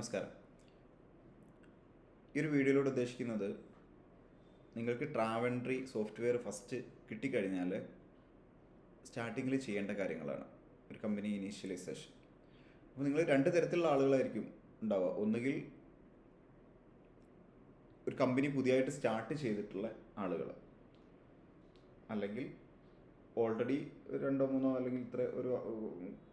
നമസ്കാരം. ഈ ഒരു വീഡിയോയിലൂടെ ഉദ്ദേശിക്കുന്നത് നിങ്ങൾക്ക് ട്രാവൻട്രി സോഫ്റ്റ്വെയർ ഫസ്റ്റ് കിട്ടിക്കഴിഞ്ഞാൽ സ്റ്റാർട്ടിങ്ങിൽ ചെയ്യേണ്ട കാര്യങ്ങളാണ് ഒരു കമ്പനി ഇനീഷ്യലൈസേഷൻ. അപ്പോൾ നിങ്ങൾ രണ്ട് തരത്തിലുള്ള ആളുകളായിരിക്കും ഉണ്ടാവുക. ഒന്നുകിൽ ഒരു കമ്പനി പുതിയതായിട്ട് സ്റ്റാർട്ട് ചെയ്തിട്ടുള്ള ആളുകൾ, അല്ലെങ്കിൽ ഓൾറെഡി രണ്ടോ മൂന്നോ അല്ലെങ്കിൽ ഇത്ര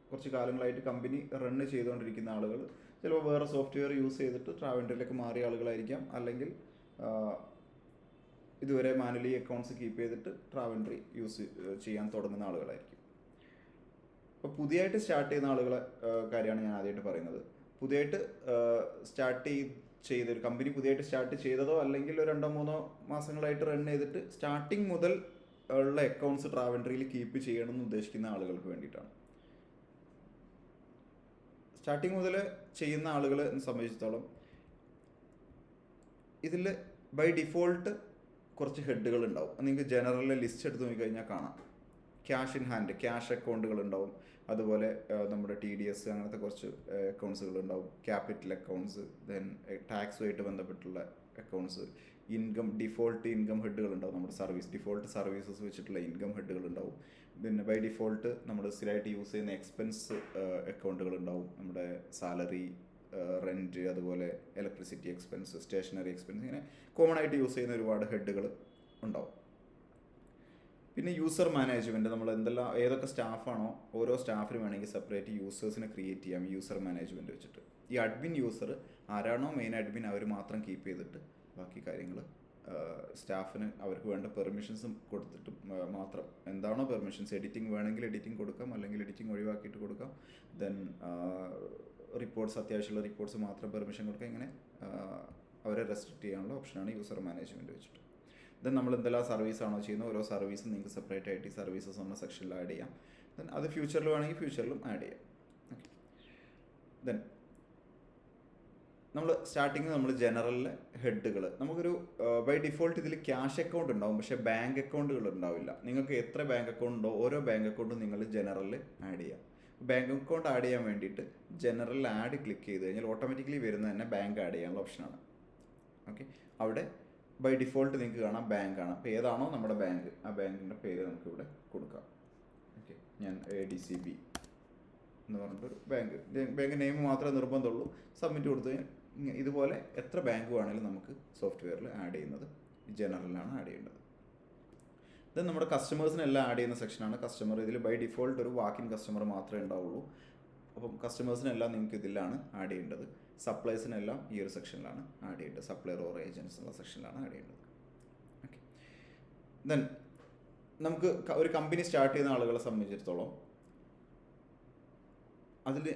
കുറച്ച് കാലങ്ങളായിട്ട് കമ്പനി റണ്ണ് ചെയ്തുകൊണ്ടിരിക്കുന്ന ആളുകൾ. ചിലപ്പോൾ വേറെ സോഫ്റ്റ്വെയർ യൂസ് ചെയ്തിട്ട് ട്രാവൻട്രിയിലേക്ക് മാറിയ ആളുകളായിരിക്കാം, അല്ലെങ്കിൽ ഇതുവരെ മാനുവലി അക്കൗണ്ട്സ് കീപ്പ് ചെയ്തിട്ട് ട്രാവൻട്രി യൂസ് ചെയ്യാൻ തുടങ്ങുന്ന ആളുകളായിരിക്കും. അപ്പോൾ പുതിയതായിട്ട് സ്റ്റാർട്ട് ചെയ്യുന്ന ആളുകളെ കാര്യമാണ് ഞാൻ ആദ്യമായിട്ട് പറയുന്നത്. പുതിയതായിട്ട് ചെയ്തൊരു കമ്പനി പുതിയതായിട്ട് സ്റ്റാർട്ട് ചെയ്തതോ അല്ലെങ്കിൽ ഒരു 2-3 മാസങ്ങളായിട്ട് റൺ ചെയ്തിട്ട് സ്റ്റാർട്ടിങ് മുതൽ ഉള്ള അക്കൗണ്ട്സ് ട്രാവൻട്രിയിൽ കീപ്പ് ചെയ്യണമെന്ന് ഉദ്ദേശിക്കുന്ന ആളുകൾക്ക് വേണ്ടിയിട്ടാണ്. സ്റ്റാർട്ടിങ് മുതൽ ചെയ്യുന്ന ആളുകളെ സംബന്ധിച്ചിടത്തോളം ഇതിൽ ബൈ ഡിഫോൾട്ട് കുറച്ച് ഹെഡുകൾ ഉണ്ടാവും. നിങ്ങൾക്ക് ജനറൽ ലിസ്റ്റ് എടുത്ത് നോക്കിക്കഴിഞ്ഞാൽ കാണാം. ക്യാഷ് ഇൻ ഹാൻഡ്, ക്യാഷ് അക്കൗണ്ടുകൾ ഉണ്ടാവും. അതുപോലെ നമ്മുടെ TDS അങ്ങനത്തെ കുറച്ച് അക്കൗണ്ട്സുകൾ ഉണ്ടാവും. ക്യാപിറ്റൽ അക്കൗണ്ട്സ്, ദെൻ ടാക്സുമായിട്ട് ബന്ധപ്പെട്ടുള്ള അക്കൗണ്ട്സ്, ഇൻകം, ഡിഫോൾട്ട് ഇൻകം ഹെഡുകൾ ഉണ്ടാവും. നമ്മുടെ ഡിഫോൾട്ട് സർവീസസ് വെച്ചിട്ടുള്ള ഇൻകം ഹെഡുകൾ ഉണ്ടാവും. പിന്നെ ബൈ ഡിഫോൾട്ട് നമ്മൾ സ്ഥിരമായിട്ട് യൂസ് ചെയ്യുന്ന എക്സ്പെൻസ് അക്കൗണ്ടുകൾ ഉണ്ടാവും. നമ്മുടെ സാലറി, റെൻറ്റ്, അതുപോലെ ഇലക്ട്രിസിറ്റി എക്സ്പെൻസ്, സ്റ്റേഷനറി എക്സ്പെൻസ്, ഇങ്ങനെ കോമൺ ആയിട്ട് യൂസ് ചെയ്യുന്ന ഒരുപാട് ഹെഡുകൾ ഉണ്ടാവും. പിന്നെ യൂസർ മാനേജ്മെൻറ്റ്, നമ്മൾ ഏതൊക്കെ സ്റ്റാഫാണോ ഓരോ സ്റ്റാഫിന് വേണമെങ്കിൽ സെപ്പറേറ്റ് യൂസേഴ്സിനെ ക്രിയേറ്റ് ചെയ്യാം യൂസർ മാനേജ്മെൻറ്റ് വെച്ചിട്ട്. ഈ അഡ്മിൻ യൂസർ ആരാണോ മെയിൻ അഡ്മിൻ അവർ മാത്രം കീപ്പ് ചെയ്തിട്ട് ബാക്കി കാര്യങ്ങൾ സ്റ്റാഫിന് അവർക്ക് വേണ്ട പെർമിഷൻസും കൊടുത്തിട്ട് മാത്രം. എന്താണോ പെർമിഷൻസ്, എഡിറ്റിംഗ് വേണമെങ്കിൽ എഡിറ്റിംഗ് കൊടുക്കാം, അല്ലെങ്കിൽ എഡിറ്റിംഗ് ഒഴിവാക്കിയിട്ട് കൊടുക്കാം. ദെൻ റിപ്പോർട്ട്സ്, അത്യാവശ്യമുള്ള റിപ്പോർട്ട്സ് മാത്രം പെർമിഷൻ കൊടുക്കാം. ഇങ്ങനെ അവരെ റെസ്ട്രിക്റ്റ് ചെയ്യാനുള്ള ഓപ്ഷനാണ് യൂസർ മാനേജ്മെൻറ്റ് വെച്ചിട്ട്. ദെൻ നമ്മൾ എന്തെല്ലാം സർവീസാണോ ചെയ്യുന്നത് ഓരോ സർവീസും നിങ്ങൾക്ക് സെപ്പറേറ്റ് ആയിട്ട് ഈ സർവീസസ് എന്ന സെക്ഷനിൽ ആഡ് ചെയ്യാം. ദെൻ അത് ഫ്യൂച്ചറിൽ വേണമെങ്കിൽ ഫ്യൂച്ചറിലും ആഡ് ചെയ്യാം. ഓക്കെ. ദെൻ നമ്മൾ സ്റ്റാർട്ടിങ് നമ്മൾ ജനറലിലെ ഹെഡുകൾ, നമുക്കൊരു ബൈ ഡിഫോൾട്ട് ഇതിൽ ക്യാഷ് അക്കൗണ്ട് ഉണ്ടാവും, പക്ഷേ ബാങ്ക് അക്കൗണ്ടുകൾ ഉണ്ടാവില്ല. നിങ്ങൾക്ക് എത്ര ബാങ്ക് അക്കൗണ്ട് ഉണ്ടോ ഓരോ ബാങ്ക് അക്കൗണ്ടും നിങ്ങൾ ജനറലിൽ ആഡ് ചെയ്യാം. ബാങ്ക് അക്കൗണ്ട് ആഡ് ചെയ്യാൻ വേണ്ടിയിട്ട് ജനറൽ ആഡ് ക്ലിക്ക് ചെയ്ത് കഴിഞ്ഞാൽ ഓട്ടോമാറ്റിക്കലി വരുന്ന തന്നെ ബാങ്ക് ആഡ് ചെയ്യാനുള്ള ഓപ്ഷനാണ്. ഓക്കെ. അവിടെ ബൈ ഡിഫോൾട്ട് നിങ്ങൾക്ക് കാണാം ബാങ്ക് ആണ്. അപ്പോൾ ഏതാണോ നമ്മുടെ ബാങ്ക്, ആ ബാങ്കിൻ്റെ പേര് നമുക്കിവിടെ കൊടുക്കാം. ഓക്കെ. ഞാൻ ADCB എന്ന് പറഞ്ഞിട്ടൊരു ബാങ്ക് നെയിം മാത്രമേ നിർബന്ധമുള്ളൂ. സബ്മിറ്റ് കൊടുത്ത് ഇതുപോലെ എത്ര ബാങ്ക് വേണമെങ്കിലും നമുക്ക് സോഫ്റ്റ്വെയറിൽ ആഡ് ചെയ്യുന്നത് ജനറലാണ് ആഡ് ചെയ്യേണ്ടത്. ഇത് നമ്മുടെ കസ്റ്റമേഴ്സിനെല്ലാം ആഡ് ചെയ്യുന്ന സെക്ഷനാണ്. കസ്റ്റമർ ഇതിൽ ബൈ ഡിഫോൾട്ട് ഒരു വാക്കിൻ കസ്റ്റമർ മാത്രമേ ഉണ്ടാവുള്ളൂ. അപ്പം കസ്റ്റമേഴ്സിനെല്ലാം നിങ്ങൾക്ക് ഇതിലാണ് ആഡ് ചെയ്യേണ്ടത്. സപ്ലൈസിനെല്ലാം ഈ ഒരു സെക്ഷനിലാണ് ആഡ് ചെയ്യേണ്ടത്. സപ്ലയർ ഓർ ഏജൻസ് എന്നുള്ള സെക്ഷനിലാണ് ആഡ് ചെയ്യേണ്ടത്. ഓക്കെ. ദെൻ നമുക്ക് ഒരു കമ്പനി സ്റ്റാർട്ട് ചെയ്യുന്ന ആളുകളെ സംബന്ധിച്ചിടത്തോളം അതിൽ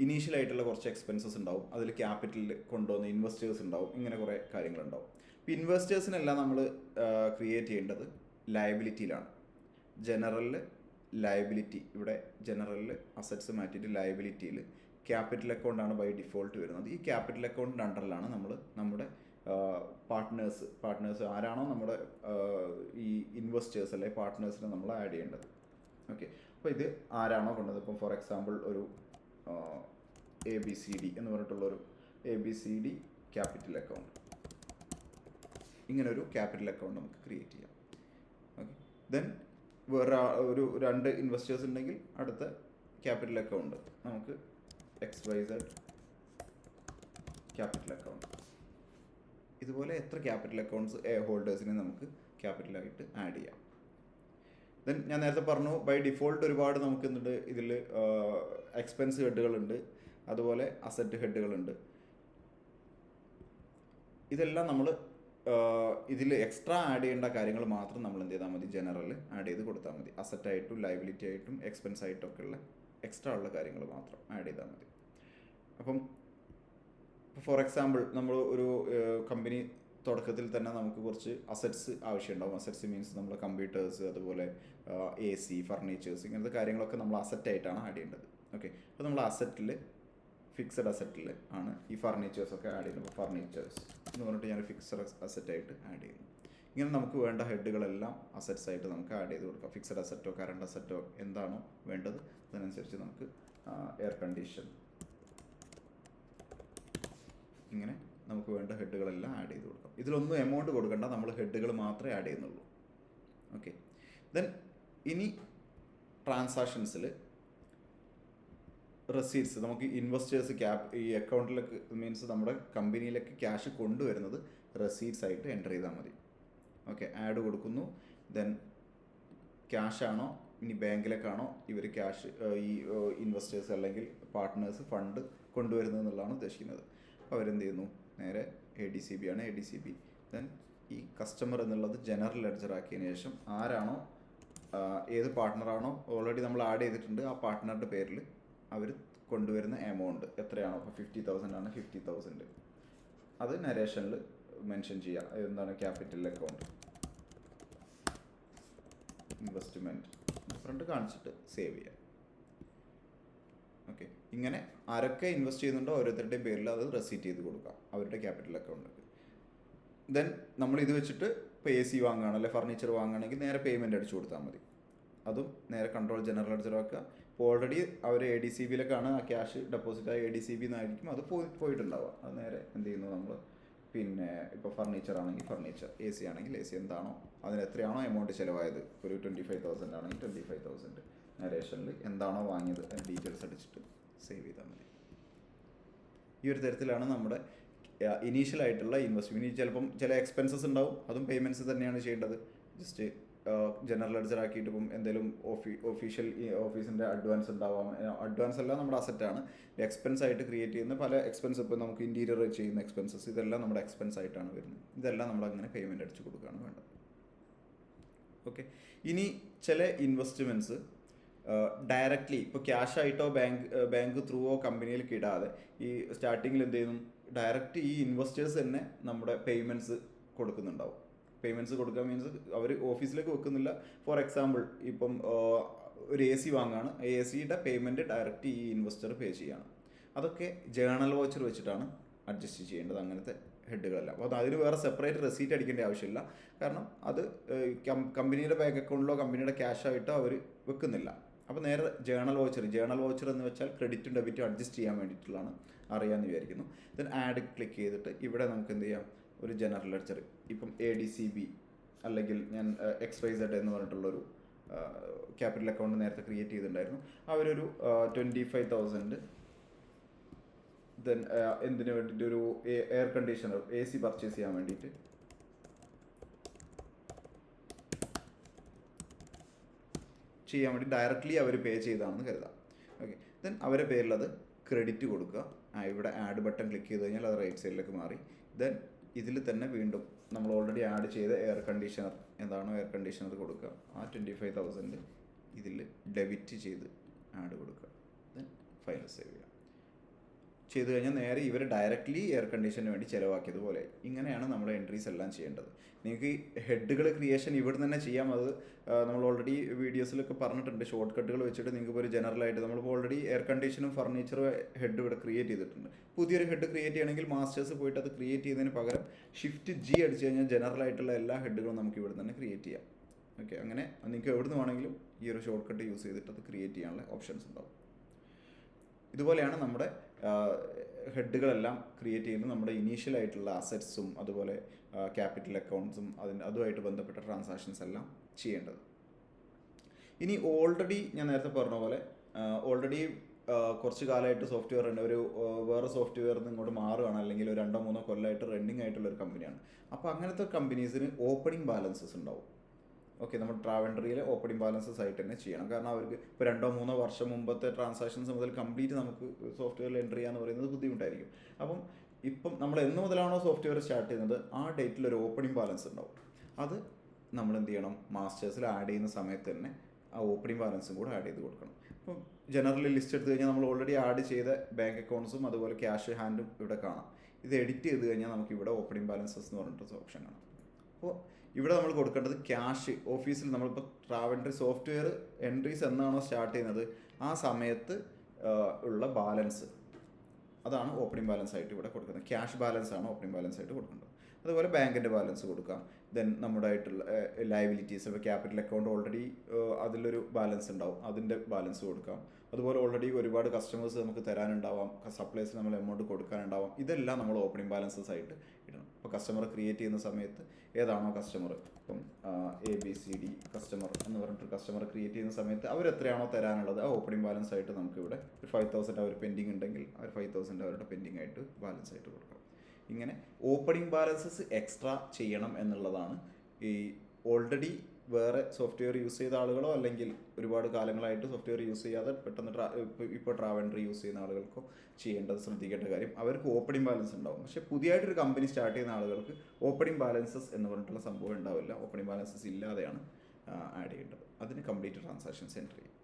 ഇനീഷ്യലായിട്ടുള്ള കുറച്ച് എക്സ്പെൻസസ് ഉണ്ടാവും. അതിൽ ക്യാപിറ്റലിൽ കൊണ്ടുവന്ന ഇൻവെസ്റ്റേഴ്സ് ഉണ്ടാവും. ഇങ്ങനെ കുറേ കാര്യങ്ങളുണ്ടാവും. ഇപ്പോൾ ഇൻവെസ്റ്റേഴ്സിനെല്ലാം നമ്മൾ ക്രിയേറ്റ് ചെയ്യേണ്ടത് ലയബിലിറ്റിയിലാണ്. ജനറലിൽ ലയബിലിറ്റി, ഇവിടെ ജനറലിൽ അസറ്റ്സ് മാറ്റിയിട്ട് ലയബിലിറ്റിയിൽ ക്യാപിറ്റൽ അക്കൗണ്ടാണ് ബൈ ഡിഫോൾട്ട് വരുന്നത്. ഈ ക്യാപിറ്റൽ അക്കൗണ്ടിൻ്റെ അണ്ടറിലാണ് നമ്മൾ നമ്മുടെ പാർട്ട്നേഴ്സ് ആരാണോ നമ്മുടെ ഈ ഇൻവെസ്റ്റേഴ്സ് അല്ലെ പാർട്ട്നേഴ്സിനെ നമ്മൾ ആഡ് ചെയ്യേണ്ടത്. ഓക്കെ. അപ്പോൾ ഇത് ആരാണോ കൊണ്ടത്, ഇപ്പം ഫോർ എക്സാമ്പിൾ ഒരു ABCD എന്ന് പറഞ്ഞിട്ടുള്ളൊരു ABCD ക്യാപിറ്റൽ അക്കൗണ്ട്, ഇങ്ങനൊരു ക്യാപിറ്റൽ അക്കൗണ്ട് നമുക്ക് ക്രിയേറ്റ് ചെയ്യാം. ഓക്കെ. ദെൻ വേറെ ഒരു 2 ഇൻവെസ്റ്റേഴ്സ് ഉണ്ടെങ്കിൽ അടുത്ത ക്യാപിറ്റൽ അക്കൗണ്ട് നമുക്ക് XYZ ക്യാപിറ്റൽ അക്കൗണ്ട്. ഇതുപോലെ എത്ര ക്യാപിറ്റൽ അക്കൗണ്ട്സ് ഹോൾഡേഴ്സിനെ നമുക്ക് ക്യാപിറ്റലായിട്ട് ആഡ് ചെയ്യാം. ദെൻ ഞാൻ നേരത്തെ പറഞ്ഞു ബൈ ഡിഫോൾട്ട് ഒരുപാട് നമുക്ക് എന്തുണ്ട് ഇതിൽ എക്സ്പെൻസ് ഹെഡുകളുണ്ട്, അതുപോലെ അസറ്റ് ഹെഡുകളുണ്ട്. ഇതെല്ലാം നമ്മൾ ഇതിൽ എക്സ്ട്രാ ആഡ് ചെയ്യേണ്ട കാര്യങ്ങൾ മാത്രം നമ്മൾ എന്ത് ചെയ്താൽ മതി, ജനറൽ ആഡ് ചെയ്ത് കൊടുത്താൽ മതി. അസറ്റായിട്ടും ലയബിലിറ്റി ആയിട്ടും എക്സ്പെൻസ് ആയിട്ടൊക്കെ ഉള്ള എക്സ്ട്രാ ഉള്ള കാര്യങ്ങൾ മാത്രം ആഡ് ചെയ്താൽ മതി. അപ്പം ഫോർ എക്സാമ്പിൾ നമ്മൾ ഒരു കമ്പനി തുടക്കത്തിൽ തന്നെ നമുക്ക് കുറച്ച് അസറ്റ്സ് ആവശ്യമുണ്ടാവും. അസറ്റ്സ് മീൻസ് നമ്മൾ കമ്പ്യൂട്ടേഴ്സ്, അതുപോലെ AC, ഫർണിച്ചേഴ്സ്, ഇങ്ങനത്തെ കാര്യങ്ങളൊക്കെ നമ്മൾ അസറ്റായിട്ടാണ് ആഡ് ചെയ്യേണ്ടത്. ഓക്കെ. അപ്പോൾ നമ്മൾ ഫിക്സഡ് അസറ്റിൽ ആണ് ഈ ഫർണിച്ചേഴ്സൊക്കെ ആഡ് ചെയ്യുന്നത്. ഫർണിച്ചേഴ്സ് എന്ന് പറഞ്ഞിട്ട് ഞാൻ ഫിക്സഡ് അസറ്റായിട്ട് ആഡ് ചെയ്യുന്നു. ഇങ്ങനെ നമുക്ക് വേണ്ട ഹെഡുകളെല്ലാം അസറ്റ്സ് ആയിട്ട് നമുക്ക് ആഡ് ചെയ്ത് കൊടുക്കാം. ഫിക്സഡ് അസറ്റോ കറണ്ട് അസറ്റോ എന്താണോ വേണ്ടത് അതിനനുസരിച്ച് നമുക്ക് എയർ കണ്ടീഷൻ, ഇങ്ങനെ നമുക്ക് വേണ്ട ഹെഡുകളെല്ലാം ആഡ് ചെയ്ത് കൊടുക്കാം. ഇതിലൊന്നും എമൗണ്ട് കൊടുക്കണ്ട, നമ്മൾ ഹെഡുകൾ മാത്രമേ ആഡ് ചെയ്യുന്നുള്ളൂ. ഓക്കെ, ദെൻ ഇനി ട്രാൻസാക്ഷൻസിൽ റെസീറ്റ്സ് നമുക്ക് ഇൻവെസ്റ്റേഴ്സ് ഈ അക്കൗണ്ടിലേക്ക് മീൻസ് നമ്മുടെ കമ്പനിയിലേക്ക് ക്യാഷ് കൊണ്ടുവരുന്നത് റെസീറ്റ്സ് ആയിട്ട് എൻ്റർ ചെയ്താൽ മതി. ഓക്കെ, ആഡ് കൊടുക്കുന്നു. ദെൻ ക്യാഷ് ആണോ ഇനി ബാങ്കിലേക്കാണോ ഇവർ ക്യാഷ് ഈ ഇൻവെസ്റ്റേഴ്സ് അല്ലെങ്കിൽ പാർട്ട്നേഴ്സ് ഫണ്ട് കൊണ്ടുവരുന്നത് എന്നുള്ളതാണ് ഉദ്ദേശിക്കുന്നത്. അപ്പോൾ അവരെന്ത് ചെയ്യുന്നു, നേരെ ADCB ആണ്, ADCB. ദെൻ ഈ കസ്റ്റമർ എന്നുള്ളത് ജനറൽ ലെഡ്ജർ ആക്കിയതിന് ശേഷം ആരാണോ ഏത് പാർട്ട്ണറാണോ ഓൾറെഡി നമ്മൾ ആഡ് ചെയ്തിട്ടുണ്ട് ആ പാർട്ട്ണറുടെ പേരിൽ അവർ കൊണ്ടുവരുന്ന എമൗണ്ട് എത്രയാണോ, ഇപ്പോൾ 50,000 ആണ്, 50,000 അത് നരേഷനിൽ മെൻഷൻ ചെയ്യുക. എന്താണ്, ക്യാപിറ്റൽ അക്കൗണ്ട് ഇൻവെസ്റ്റ്മെൻറ്റ് ഡിഫറൻറ്റ് കാണിച്ചിട്ട് സേവ് ചെയ്യുക. ഓക്കെ, ഇങ്ങനെ ആരൊക്കെ ഇൻവെസ്റ്റ് ചെയ്യുന്നുണ്ടോ ഓരോരുത്തരുടെയും പേരിൽ അത് റെസീറ്റ് ചെയ്ത് കൊടുക്കാം അവരുടെ ക്യാപിറ്റൽ അക്കൗണ്ടിലേക്ക്. ദെൻ നമ്മൾ ഇത് വെച്ചിട്ട് ഇപ്പോൾ AC വാങ്ങുകയാണ് അല്ലെങ്കിൽ ഫർണിച്ചർ വാങ്ങുകയാണെങ്കിൽ നേരെ പേയ്മെൻറ്റ് അടിച്ചു കൊടുത്താൽ മതി. അതും നേരെ കൺട്രോൾ ജനറൽ ലെഡ്ജർ ആക്കുക. ഇപ്പോൾ ഓൾറെഡി അവർ ADCBയിലേക്കാണ് ആ ക്യാഷ് ഡെപ്പോസിറ്റ് ആയി ADCB എന്നായിരിക്കും അത് പോയിട്ടുണ്ടാവുക. അത് നേരെ എന്ത് ചെയ്യുന്നു നമ്മൾ, പിന്നെ ഇപ്പോൾ ഫർണിച്ചർ ആണെങ്കിൽ ഫർണിച്ചർ, AC ആണെങ്കിൽ AC എന്താണോ അതിന് എത്രയാണോ എമൗണ്ട് ചിലവായത്, ഒരു 25,000 ആണെങ്കിൽ 25,000 നരേഷനിൽ എന്താണോ വാങ്ങിയത് അതിന് ഡീറ്റെയിൽസ് അടിച്ചിട്ട് സേവ് ചെയ്താൽ മതി. ഈ ഒരു തരത്തിലാണ് നമ്മുടെ ഇനീഷ്യലായിട്ടുള്ള ഇൻവെസ്റ്റ്മെൻറ്റ്. ഇനി ചിലപ്പം ചില എക്സ്പെൻസസ് ഉണ്ടാവും, അതും പേയ്മെൻറ്റ്സ് തന്നെയാണ് ചെയ്യേണ്ടത്. ജസ്റ്റ് ജനറൽ ലെഡ്ജർ ആക്കിയിട്ട് ഇപ്പം എന്തെങ്കിലും ഒഫീഷ്യൽ ഓഫീസിൻ്റെ അഡ്വാൻസ് ഉണ്ടാവാം. അഡ്വാൻസ് എല്ലാം നമ്മുടെ അസറ്റാണ്. എക്സ്പെൻസ് ആയിട്ട് ക്രിയേറ്റ് ചെയ്യുന്ന പല എക്സ്പെൻസ്, ഇപ്പോൾ നമുക്ക് ഇൻറ്റീരിയർ ചെയ്യുന്ന എക്സ്പെൻസസ്, ഇതെല്ലാം നമ്മുടെ എക്സ്പെൻസ് ആയിട്ടാണ് വരുന്നത്. ഇതെല്ലാം നമ്മളങ്ങനെ പേയ്മെൻറ്റ് അടിച്ച് കൊടുക്കുകയാണ് വേണ്ടത്. ഓക്കെ, ഇനി ചില ഇൻവെസ്റ്റ്മെൻറ്റ്സ് ഡയറക്റ്റ്ലി ഇപ്പോൾ ക്യാഷ് ആയിട്ടോ ബാങ്ക് ത്രൂവോ കമ്പനിയിലേക്ക് ഇടാതെ ഈ സ്റ്റാർട്ടിങ്ങിൽ എന്ത് ചെയ്യുന്നു, ഡയറക്റ്റ് ഈ ഇൻവെസ്റ്റേഴ്സ് തന്നെ നമ്മുടെ പേയ്മെൻറ്റ്സ് കൊടുക്കുന്നുണ്ടാവും. പേയ്മെൻറ്റ്സ് കൊടുക്കുക മീൻസ് അവർ ഓഫീസിലേക്ക് വെക്കുന്നില്ല. ഫോർ എക്സാമ്പിൾ ഇപ്പം ഒരു AC വാങ്ങുകയാണ്, ACയുടെ പേയ്മെൻറ്റ് ഡയറക്റ്റ് ഈ ഇൻവെസ്റ്റർ പേ ചെയ്യുകയാണ്. അതൊക്കെ ജേണൽ വോച്ചർ വെച്ചിട്ടാണ് അഡ്ജസ്റ്റ് ചെയ്യേണ്ടത് അങ്ങനത്തെ ഹെഡുകളെല്ലാം. അപ്പോൾ അതിന് വേറെ സെപ്പറേറ്റ് റെസീറ്റ് അടിക്കേണ്ട ആവശ്യമില്ല. കാരണം അത് കമ്പനിയുടെ ബാങ്ക് അക്കൗണ്ടിലോ കമ്പനിയുടെ ക്യാഷ് ആയിട്ടോ അവർ വെക്കുന്നില്ല. അപ്പോൾ നേരെ ജേണൽ വോച്ചർ എന്ന് വെച്ചാൽ ക്രെഡിറ്റും ഡെബിറ്റും അഡ്ജസ്റ്റ് ചെയ്യാൻ വേണ്ടിയിട്ടുള്ളതാണ്, അറിയാമെന്ന് വിചാരിക്കുന്നു. ദെൻ ആഡ് ക്ലിക്ക് ചെയ്തിട്ട് ഇവിടെ നമുക്ക് എന്ത് ചെയ്യാം, ഒരു ജനറൽ ലെഡ്ജർ ഇപ്പം ADCB അല്ലെങ്കിൽ ഞാൻ XYZ എന്ന് പറഞ്ഞിട്ടുള്ളൊരു ക്യാപിറ്റൽ അക്കൗണ്ട് നേരത്തെ ക്രിയേറ്റ് ചെയ്തിട്ടുണ്ടായിരുന്നു. അവരൊരു 25,000 ദെൻ എന്തിനു വേണ്ടിയിട്ട് ഒരു എയർ കണ്ടീഷണർ AC പർച്ചേസ് ചെയ്യാൻ വേണ്ടിയിട്ട് ഡയറക്റ്റ്ലി അവർ പേ ചെയ്താണെന്ന് കരുതാം. ഓക്കെ, ദെൻ അവരുടെ പേരിൽ അത് ക്രെഡിറ്റ് കൊടുക്കുക. ഇവിടെ ആഡ് ബട്ടൺ ക്ലിക്ക് ചെയ്ത് കഴിഞ്ഞാൽ അത് റൈറ്റ് സൈഡിലേക്ക് മാറി. ദെൻ ഇതിൽ തന്നെ വീണ്ടും നമ്മൾ ഓൾറെഡി ആഡ് ചെയ്ത എയർ കണ്ടീഷണർ എന്താണോ എയർ കണ്ടീഷണർ കൊടുക്കുക, ആ 25,000 ഇതിൽ ഡെബിറ്റ് ചെയ്ത് ആഡ് കൊടുക്കുക. ദെൻ ഫയൽ സേവ് ചെയ്യുക. ചെയ്ത് കഴിഞ്ഞാൽ നേരെ ഇവർ ഡയറക്റ്റ്ലി എയർ കണ്ടീഷന് വേണ്ടി ചിലവാക്കിയതുപോലെ. ഇങ്ങനെയാണ് നമ്മൾ എൻട്രീസ് എല്ലാം ചെയ്യേണ്ടത്. നിങ്ങൾക്ക് ഈ ഹെഡുകൾ ക്രിയേഷൻ ഇവിടെ തന്നെ ചെയ്യാം. അത് നമ്മൾ ഓൾറെഡി വീഡിയോസിലൊക്കെ പറഞ്ഞിട്ടുണ്ട്. ഷോർട്ട് കട്ടുകൾ വെച്ചിട്ട് നിങ്ങൾക്ക് ഒരു ജനറലായിട്ട് നമ്മളിപ്പോൾ ഓൾറെഡി എയർ കണ്ടീഷനും ഫർണിച്ചറും ഹെഡ് ഇവിടെ ക്രിയേറ്റ് ചെയ്തിട്ടുണ്ട്. പുതിയൊരു ഹെഡ് ക്രിയേറ്റ് ചെയ്യണമെങ്കിൽ മാസ്റ്റേഴ്സ് പോയിട്ട് അത് ക്രിയേറ്റ് ചെയ്യുന്നതിന് പകരം Shift-G അടിച്ച് കഴിഞ്ഞാൽ ജനറലായിട്ടുള്ള എല്ലാ ഹെഡുകളും നമുക്ക് ഇവിടെ തന്നെ ക്രിയേറ്റ് ചെയ്യാം. ഓക്കെ, അങ്ങനെ നിങ്ങൾക്ക് എവിടെ നിന്ന് വേണമെങ്കിലും ഈ ഒരു ഷോർട്ട് കട്ട് യൂസ് ചെയ്തിട്ട് അത് ക്രിയേറ്റ് ചെയ്യാനുള്ള ഓപ്ഷൻസ് ഉണ്ടാവും. ഇതുപോലെയാണ് നമ്മുടെ ഹെഡുകളെല്ലാം ക്രിയേറ്റ് ചെയ്യുന്നത്. നമ്മുടെ ഇനീഷ്യലായിട്ടുള്ള അസറ്റ്സും അതുപോലെ ക്യാപിറ്റൽ അക്കൗണ്ട്സും അതുമായിട്ട് ബന്ധപ്പെട്ട ട്രാൻസാക്ഷൻസ് എല്ലാം ചെയ്യേണ്ടത്. ഇനി ഓൾറെഡി ഞാൻ നേരത്തെ പറഞ്ഞ പോലെ ഓൾറെഡി കുറച്ച് കാലമായിട്ട് സോഫ്റ്റ്വെയർ ഉണ്ട്, ഒരു വേറെ സോഫ്റ്റ്വെയറിൽ നിന്ന് ഇങ്ങോട്ട് മാറുകയാണ്, അല്ലെങ്കിൽ ഒരു 2-3 കൊല്ലമായിട്ട് റണ്ണിങ് ആയിട്ടുള്ള ഒരു കമ്പനിയാണ്. അപ്പോൾ അങ്ങനത്തെ കമ്പനീസിന് ഓപ്പണിംഗ് ബാലൻസസ് ഉണ്ടാവും. ഓക്കെ, നമ്മൾ ട്രാവൻഡറിയിൽ ഓപ്പണിംഗ് ബാലൻസസ് ആയിട്ട് തന്നെ ചെയ്യണം. കാരണം അവർക്ക് ഇപ്പോൾ 2-3 വർഷം മുമ്പത്തെ ട്രാൻസാക്ഷൻസ് മുതൽ കംപ്ലീറ്റ് നമുക്ക് സോഫ്റ്റ്വെയറിൽ എൻ്റർ ചെയ്യാന്ന് പറയുന്നത് ബുദ്ധിമുട്ടായിരിക്കും. അപ്പം ഇപ്പം നമ്മൾ എന്ന് മുതലാണോ സോഫ്റ്റ്വെയർ സ്റ്റാർട്ട് ചെയ്യുന്നത് ആ ഡേറ്റിൽ ഒരു ഓപ്പണിംഗ് ബാലൻസ് ഉണ്ടാവും. അത് നമ്മൾ എന്ത് ചെയ്യണം, മാസ്റ്റേഴ്സിൽ ആഡ് ചെയ്യുന്ന സമയത്ത് തന്നെ ആ ഓപ്പണിംഗ് ബാലൻസും കൂടെ ആഡ് ചെയ്ത് കൊടുക്കണം. ഇപ്പം ജനറലി ലിസ്റ്റ് എടുത്തു കഴിഞ്ഞാൽ നമ്മൾ ഓൾറെഡി ആഡ് ചെയ്ത ബാങ്ക് അക്കൗണ്ട്സും അതുപോലെ ക്യാഷ് ഹാൻഡും ഇവിടെ കാണാം. ഇത് എഡിറ്റ് ചെയ്ത് കഴിഞ്ഞാൽ നമുക്ക് ഇവിടെ ഓപ്പണിംഗ് ബാലൻസസ് എന്ന് പറഞ്ഞിട്ട് ഓപ്ഷൻ കാണാം. അപ്പോൾ ഇവിടെ നമ്മൾ കൊടുക്കേണ്ടത് ക്യാഷ് ഓഫീസിൽ നമ്മളിപ്പോൾ ട്രാവൻഡറി സോഫ്റ്റ്വെയർ എൻട്രീസ് എന്നാണോ സ്റ്റാർട്ട് ചെയ്യുന്നത് ആ സമയത്ത് ഉള്ള ബാലൻസ്, അതാണ് ഓപ്പണിംഗ് ബാലൻസ് ആയിട്ട് ഇവിടെ കൊടുക്കുന്നത്. ക്യാഷ് ബാലൻസ് ആണ് ഓപ്പണിംഗ് ബാലൻസ് ആയിട്ട് കൊടുക്കേണ്ടത്. അതുപോലെ ബാങ്കിൻ്റെ ബാലൻസ് കൊടുക്കാം. ദെൻ നമ്മുടെ ആയിട്ടുള്ള ലയബിലിറ്റീസ്, ഇപ്പോൾ ക്യാപിറ്റൽ അക്കൗണ്ട് ഓൾറെഡി അതിലൊരു ബാലൻസ് ഉണ്ടാവും, അതിൻ്റെ ബാലൻസ് കൊടുക്കാം. അതുപോലെ ഓൾറെഡി ഒരുപാട് കസ്റ്റമേഴ്സ് നമുക്ക് തരാനുണ്ടാവാം, സപ്ലൈസിന് നമ്മൾ എമൗണ്ട് കൊടുക്കാനുണ്ടാവാം. ഇതെല്ലാം നമ്മൾ ഓപ്പണിംഗ് ബാലൻസസ് ആയിട്ട് ഇടണം. ഇപ്പോൾ കസ്റ്റമർ ക്രിയേറ്റ് ചെയ്യുന്ന സമയത്ത് ഏതാണോ കസ്റ്റമർ, ഇപ്പം ABCD കസ്റ്റമർ എന്ന് പറഞ്ഞിട്ട് കസ്റ്റമർ ക്രിയേറ്റ് ചെയ്യുന്ന സമയത്ത് അവർ എത്രയാണോ തരാനുള്ളത് ആ ഓപ്പണിംഗ് ബാലൻസ് ആയിട്ട് നമുക്ക് ഇവിടെ ഒരു 5,000 അവർ പെൻഡിങ് ഉണ്ടെങ്കിൽ അവർ 5,000 അവരുടെ പെൻഡിങ് ആയിട്ട് ബാലൻസ് ആയിട്ട് കൊടുക്കാം. ഇങ്ങനെ ഓപ്പണിംഗ് ബാലൻസസ് എക്സ്ട്രാ ചെയ്യണം എന്നുള്ളതാണ് ഈ ഓൾറെഡി വേറെ സോഫ്റ്റ്വെയർ യൂസ് ചെയ്ത ആളുകളോ അല്ലെങ്കിൽ ഒരുപാട് കാലങ്ങളായിട്ട് സോഫ്റ്റ്വെയർ യൂസ് ചെയ്യാതെ പെട്ടെന്ന് ഇപ്പോൾ ട്രാവൻഡർ യൂസ് ചെയ്യുന്ന ആളുകൾക്കോ ചെയ്യേണ്ടത്, ശ്രദ്ധിക്കേണ്ട കാര്യം അവർക്ക് ഓപ്പണിംഗ് ബാലൻസ് ഉണ്ടാവും. പക്ഷേ പുതിയതായിട്ടൊരു കമ്പനി സ്റ്റാർട്ട് ചെയ്യുന്ന ആളുകൾക്ക് ഓപ്പണിംഗ് ബാലൻസസ് എന്ന് പറഞ്ഞിട്ടുള്ള സംഭവം ഉണ്ടാവില്ല. ഓപ്പണിംഗ് ബാലൻസസ് ഇല്ലാതെയാണ് ആഡ് ചെയ്യേണ്ടത്. അതിന് കംപ്ലീറ്റ് ട്രാൻസാക്ഷൻസ് എൻട്രി ചെയ്യും.